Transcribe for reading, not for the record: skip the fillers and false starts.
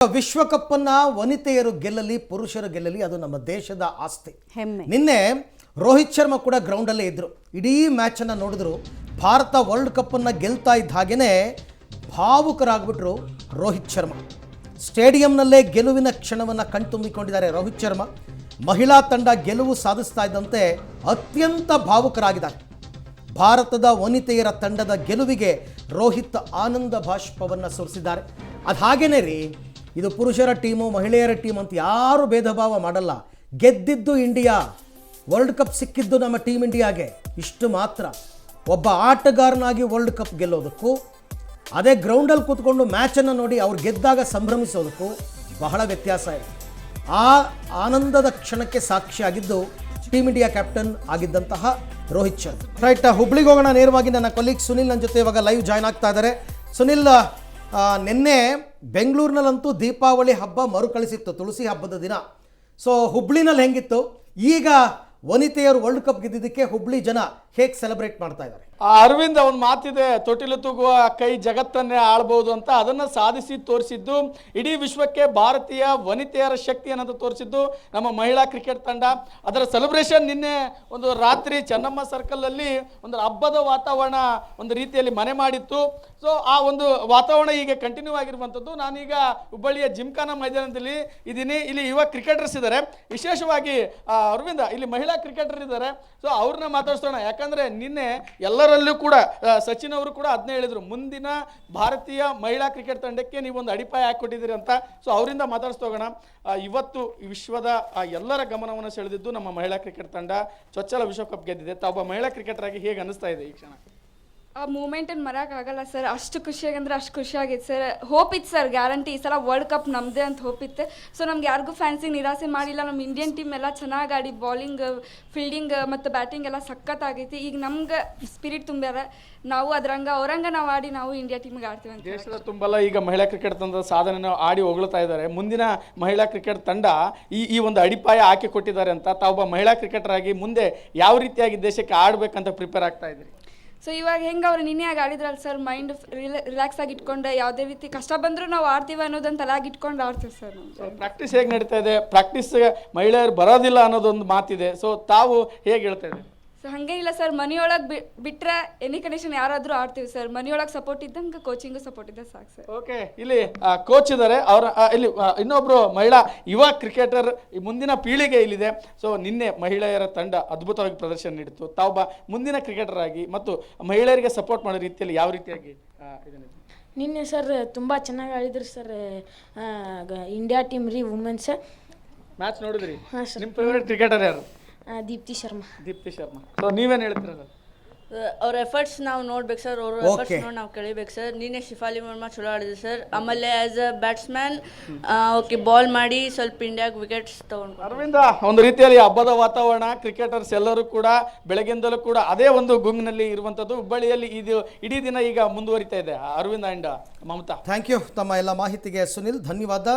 ವಿಶ್ವಕಪ್ಪನ್ನ ವನಿತೆಯರು ಗೆಲ್ಲಲಿ ಪುರುಷರು ಗೆಲ್ಲಲಿ ಅದು ನಮ್ಮ ದೇಶದ ಆಸ್ತಿ. ಹೆಮ್ಮೆ. ನಿನ್ನೆ ರೋಹಿತ್ ಶರ್ಮಾ ಕೂಡ ಗ್ರೌಂಡಲ್ಲೇ ಇದ್ರು. ಇಡೀ ಮ್ಯಾಚನ್ನು ನೋಡಿದ್ರು. ಭಾರತ ವರ್ಲ್ಡ್ ಕಪ್ಪನ್ನು ಗೆಲ್ತಾ ಇದ್ದ ಹಾಗೇನೆ ಭಾವುಕರಾಗ್ಬಿಟ್ರು ರೋಹಿತ್ ಶರ್ಮಾ. ಸ್ಟೇಡಿಯಂನಲ್ಲೇ ಗೆಲುವಿನ ಕ್ಷಣವನ್ನು ಕಣ್ತುಂಬಿಕೊಂಡಿದ್ದಾರೆ ರೋಹಿತ್ ಶರ್ಮಾ. ಮಹಿಳಾ ತಂಡ ಗೆಲುವು ಸಾಧಿಸ್ತಾ ಇದ್ದಂತೆ ಅತ್ಯಂತ ಭಾವುಕರಾಗಿದ್ದಾರೆ. ಭಾರತದ ವನಿತೆಯರ ತಂಡದ ಗೆಲುವಿಗೆ ರೋಹಿತ್ ಆನಂದ ಬಾಷ್ಪವನ್ನು ಸುರಿಸಿದ್ದಾರೆ. ಅದು ಹಾಗೇನೇ ರೀ, ಇದು ಪುರುಷರ ಟೀಮು ಮಹಿಳೆಯರ ಟೀಮ್ ಅಂತ ಯಾರು ಭೇದ ಭಾವ ಮಾಡಲ್ಲ. ಗೆದ್ದಿದ್ದು ಇಂಡಿಯಾ, ವರ್ಲ್ಡ್ ಕಪ್ ಸಿಕ್ಕಿದ್ದು ನಮ್ಮ ಟೀಮ್ ಇಂಡಿಯಾಗೆ. ಇಷ್ಟು ಮಾತ್ರ. ಒಬ್ಬ ಆಟಗಾರನಾಗಿ ವರ್ಲ್ಡ್ ಕಪ್ ಗೆಲ್ಲೋದಕ್ಕೂ ಅದೇ ಗ್ರೌಂಡಲ್ಲಿ ಕೂತ್ಕೊಂಡು ಮ್ಯಾಚನ್ನು ನೋಡಿ ಅವ್ರು ಗೆದ್ದಾಗ ಸಂಭ್ರಮಿಸೋದಕ್ಕೂ ಬಹಳ ವ್ಯತ್ಯಾಸ ಇದೆ. ಆ ಆನಂದದ ಕ್ಷಣಕ್ಕೆ ಸಾಕ್ಷಿಯಾಗಿದ್ದು ಟೀಮ್ ಇಂಡಿಯಾ ಕ್ಯಾಪ್ಟನ್ ಆಗಿದ್ದಂತಹ ರೋಹಿತ್ ಶರ್ಮಾ. ರೈಟ್, ಹುಬ್ಳಿಗೆ ಹೋಗೋಣ ನೇರವಾಗಿ. ನನ್ನ ಕೊಲೀಗ್ ಸುನಿಲ್ ನನ್ನ ಜೊತೆ ಇವಾಗ ಲೈವ್ ಜಾಯ್ನ್ ಆಗ್ತಾ ಇದ್ದಾರೆ. ಸುನಿಲ್, ನಿನ್ನೆ ಬೆಂಗಳೂರಿನಲ್ಲಂತೂ ದೀಪಾವಳಿ ಹಬ್ಬ ಮರುಕಳಿಸಿತ್ತು, ತುಳಸಿ ಹಬ್ಬದ ದಿನ. ಸೊ ಹುಬ್ಳಿನಲ್ಲಿ ಹೆಂಗಿತ್ತು? ಈಗ ವನಿತೆಯರು ವರ್ಲ್ಡ್ ಕಪ್ ಗೆದ್ದಿದ್ದಕ್ಕೆ ಹುಬ್ಳಿ ಜನ ಹೇಗೆ ಸೆಲೆಬ್ರೇಟ್ ಮಾಡ್ತಾ ಇದ್ದಾರೆ? ಅರವಿಂದ್, ಒಂದು ಮಾತಿದೆ, ತೊಟ್ಟಿಲು ತೂಗುವ ಕೈ ಜಗತ್ತನ್ನೇ ಆಳ್ಬಹುದು ಅಂತ. ಅದನ್ನು ಸಾಧಿಸಿ ತೋರಿಸಿದ್ದು, ಇಡೀ ವಿಶ್ವಕ್ಕೆ ಭಾರತೀಯ ವನಿತೆಯರ ಶಕ್ತಿಯನ್ನು ತೋರಿಸಿದ್ದು ನಮ್ಮ ಮಹಿಳಾ ಕ್ರಿಕೆಟ್ ತಂಡ. ಅದರ ಸೆಲೆಬ್ರೇಷನ್ ನಿನ್ನೆ ಒಂದು ರಾತ್ರಿ ಚೆನ್ನಮ್ಮ ಸರ್ಕಲಲ್ಲಿ ಒಂದು ಹಬ್ಬದ ವಾತಾವರಣ ಒಂದು ರೀತಿಯಲ್ಲಿ ಮನೆ ಮಾಡಿತ್ತು. ಸೊ ಆ ಒಂದು ವಾತಾವರಣ ಈಗ ಕಂಟಿನ್ಯೂ ಆಗಿರುವಂಥದ್ದು. ನಾನೀಗ ಹುಬ್ಬಳ್ಳಿಯ ಜಿಮ್ಖಾನಾ ಮೈದಾನದಲ್ಲಿ ಇದ್ದೀನಿ. ಇಲ್ಲಿ ಯುವ ಕ್ರಿಕೆಟರ್ಸ್ ಇದ್ದಾರೆ, ವಿಶೇಷವಾಗಿ ಅರವಿಂದ ಇಲ್ಲಿ ಮಹಿಳಾ ಕ್ರಿಕೆಟರ್ ಇದ್ದಾರೆ. ಸೊ ಅವ್ರನ್ನ ಮಾತಾಡ್ಸೋಣ. ಯಾಕಂದರೆ ನಿನ್ನೆ ಎಲ್ಲರಲ್ಲೂ ಕೂಡ ಸಚಿನ್ ಅವರು ಕೂಡ ಅದನ್ನೇ ಹೇಳಿದರು, ಮುಂದಿನ ಭಾರತೀಯ ಮಹಿಳಾ ಕ್ರಿಕೆಟ್ ತಂಡಕ್ಕೆ ನೀವೊಂದು ಅಡಿಪಾಯ ಹಾಕಿಕೊಟ್ಟಿದ್ದೀರಿ ಅಂತ. ಸೊ ಅವರಿಂದ ಮಾತಾಡ್ಸೋಣ. ಇವತ್ತು ವಿಶ್ವದ ಎಲ್ಲರ ಗಮನವನ್ನು ಸೆಳೆದಿದ್ದು ನಮ್ಮ ಮಹಿಳಾ ಕ್ರಿಕೆಟ್ ತಂಡ ಚೊಚ್ಚಲ ವಿಶ್ವಕಪ್ ಗೆದ್ದಿದೆ. ತಾವೊಬ್ಬ ಮಹಿಳಾ ಕ್ರಿಕೆಟರ್ ಆಗಿ ಹೇಗೆ ಅನ್ನಿಸ್ತಾ ಇದೆ ಈ ಕ್ಷಣ? ಆ ಮೂಮೆಂಟನ್ನು ಮರೆಯೋಕ್ಕಾಗಲ್ಲ ಸರ್. ಅಷ್ಟು ಖುಷಿಯಾಗಂದ್ರೆ ಅಷ್ಟು ಖುಷಿಯಾಗಿತ್ತು ಸರ್. ಹೋಪ್ ಇತ್ತು ಸರ್, ಗ್ಯಾರಂಟಿ ಈ ಸಲ ವರ್ಲ್ಡ್ ಕಪ್ ನಮ್ಮದೇ ಅಂತ ಹೋಪ್ ಇತ್ತು. ಸೊ ನಮ್ಗೆ ಯಾರಿಗೂ ಫ್ಯಾನ್ಸಿಗೆ ನಿರಾಸೆ ಮಾಡಿಲ್ಲ. ನಮ್ಮ ಇಂಡಿಯನ್ ಟೀಮ್ ಎಲ್ಲ ಚೆನ್ನಾಗಿ ಆಡಿ, ಬಾಲಿಂಗ್, ಫೀಲ್ಡಿಂಗ್ ಮತ್ತು ಬ್ಯಾಟಿಂಗ್ ಎಲ್ಲ ಸಖತ್ತಾಗೈತಿ. ಈಗ ನಮ್ಗೆ ಸ್ಪಿರಿಟ್ ತುಂಬ್ಯಾರ. ನಾವು ಅದ್ರಂಗ ಅವರಂಗ ನಾವು ಆಡಿ ನಾವು ಇಂಡಿಯಾ ಟೀಮ್ಗೆ ಆಡ್ತೀವಿ ಅಂತ. ದೇಶದ ತುಂಬಲ್ಲ ಈಗ ಮಹಿಳಾ ಕ್ರಿಕೆಟ್ ತಂಡದ ಸಾಧನೆ ಆಡಿ ಹೊಗಳ್ತಾ ಇದ್ದಾರೆ. ಮುಂದಿನ ಮಹಿಳಾ ಕ್ರಿಕೆಟ್ ತಂಡ ಈ ಒಂದು ಅಡಿಪಾಯ ಹಾಕಿ ಕೊಟ್ಟಿದ್ದಾರೆ ಅಂತ. ತಾವೊಬ್ಬ ಮಹಿಳಾ ಕ್ರಿಕೆಟರ್ ಆಗಿ ಮುಂದೆ ಯಾವ ರೀತಿಯಾಗಿ ದೇಶಕ್ಕೆ ಆಡಬೇಕಂತ ಪ್ರಿಪೇರ್ ಆಗ್ತಾ ಇದ್ದೀರಿ? ಸೊ ಇವಾಗ ಹೆಂಗೆ ಅವ್ರು ನಿನ್ನೆಯಾಗಿ ಆಡಿದ್ರಲ್ಲ ಸರ್, ಮೈಂಡ್ ರಿಲ್ಯಾಕ್ಸ್ ಆಗಿ ಇಟ್ಕೊಂಡು ಯಾವುದೇ ರೀತಿ ಕಷ್ಟ ಬಂದರೂ ನಾವು ಆಡ್ತೀವಿ ಅನ್ನೋದನ್ನು ತಲೆಯಾಗಿ ಇಟ್ಕೊಂಡು ಆಡ್ತೀವಿ ಸರ್. ಪ್ರಾಕ್ಟೀಸ್ ಹೇಗೆ ನಡೀತಾ ಇದೆ? ಪ್ರಾಕ್ಟೀಸ್ ಮಹಿಳೆಯರು ಬರೋದಿಲ್ಲ ಅನ್ನೋದೊಂದು ಮಾತಿದೆ. ಸೊ ತಾವು ಹೇಗೆ ಹೇಳ್ತಾ ಇದ್ದೀರಿ? ಸೊ ಹಾಗೇನಿಲ್ಲ ಸರ್, ಮನೆಯೊಳಗೆ ಬಿಟ್ಟರೆ ಎನಿ ಕಂಡೀಷನ್ ಯಾರಾದರೂ ಆಡ್ತೀವಿ ಸರ್. ಮನೆಯೊಳಗೆ ಸಪೋರ್ಟ್ ಇದ್ದಂಗೆ ಕೋಚಿಂಗು ಸಪೋರ್ಟ್ ಇದ್ದ ಸಾಕು ಸರ್. ಓಕೆ, ಇಲ್ಲಿ ಕೋಚ್ ಇದ್ದಾರೆ. ಅವರ ಇಲ್ಲಿ ಇನ್ನೊಬ್ಬರು ಮಹಿಳಾ ಯುವ ಕ್ರಿಕೆಟರ್ ಈ ಮುಂದಿನ ಪೀಳಿಗೆ ಇಲ್ಲಿದೆ. ಸೊ ನಿನ್ನೆ ಮಹಿಳೆಯರ ತಂಡ ಅದ್ಭುತವಾಗಿ ಪ್ರದರ್ಶನ ನೀಡಿತ್ತು. ತಾವೊಬ್ಬ ಮುಂದಿನ ಕ್ರಿಕೆಟರ್ ಆಗಿ ಮತ್ತು ಮಹಿಳೆಯರಿಗೆ ಸಪೋರ್ಟ್ ಮಾಡೋ ರೀತಿಯಲ್ಲಿ ಯಾವ ರೀತಿಯಾಗಿ ಇದನ್ನು? ನಿನ್ನೆ ಸರ್ ತುಂಬ ಚೆನ್ನಾಗಿ ಆಡಿದ್ರು ಸರ್. ಇಂಡಿಯಾ ಟೀಮ್ ರೀ ವುಮೆನ್ಸ್ ಮ್ಯಾಚ್ ನೋಡಿದ್ರಿ? ಹಾಂ ಸರ್. ನಿಮ್ಮ ಫೇವ್ರೇಟ್ ಕ್ರಿಕೆಟರ್ ಯಾರು? ದೀಪ್ತಿ ಶರ್ಮಾ. ದೀಪ್ತಿ ಶರ್ಮಾ. ಸೊ ನೀವೇನು ಹೇಳ್ತೀರಾ ಸರ್? ಅವ್ರ ಎಫರ್ಟ್ಸ್ ನಾವು ನೋಡ್ಬೇಕು ಸರ್. ಅವ್ರ ಎಫರ್ಟ್ಸ್ ನೋಡಿ ನಾವು ಕಳಿಬೇಕು ಸರ್. ನಿನ್ನೆ ಶಿಫಾಲಿ ವರ್ಮಾ ಚಲೋ ಆಡಿದೆ ಸರ್. ಆಮೇಲೆ as a batsman okay ball ಮಾಡಿ ಸ್ವಲ್ಪ ಇಂಡಿಯಾಗೆ ವಿಕೆಟ್ಸ್ ತೊಗೊಂಡು. ಅರವಿಂದ, ಒಂದು ರೀತಿಯಲ್ಲಿ ಹಬ್ಬದ ವಾತಾವರಣ. ಕ್ರಿಕೆಟರ್ಸ್ ಎಲ್ಲರೂ ಕೂಡ ಬೆಳಗ್ಗಿಂದಲೂ ಕೂಡ ಅದೇ ಒಂದು ಗುಂಗಿನಲ್ಲಿ ಇರುವಂಥದ್ದು. ಹುಬ್ಬಳ್ಳಿಯಲ್ಲಿ ಇದು ಇಡೀ ದಿನ ಈಗ ಮುಂದುವರಿತಾ ಇದೆ. Aravind and Mamata, thank you ತಮ್ಮ ಎಲ್ಲ ಮಾಹಿತಿಗೆ ಸುನಿಲ್, ಧನ್ಯವಾದ.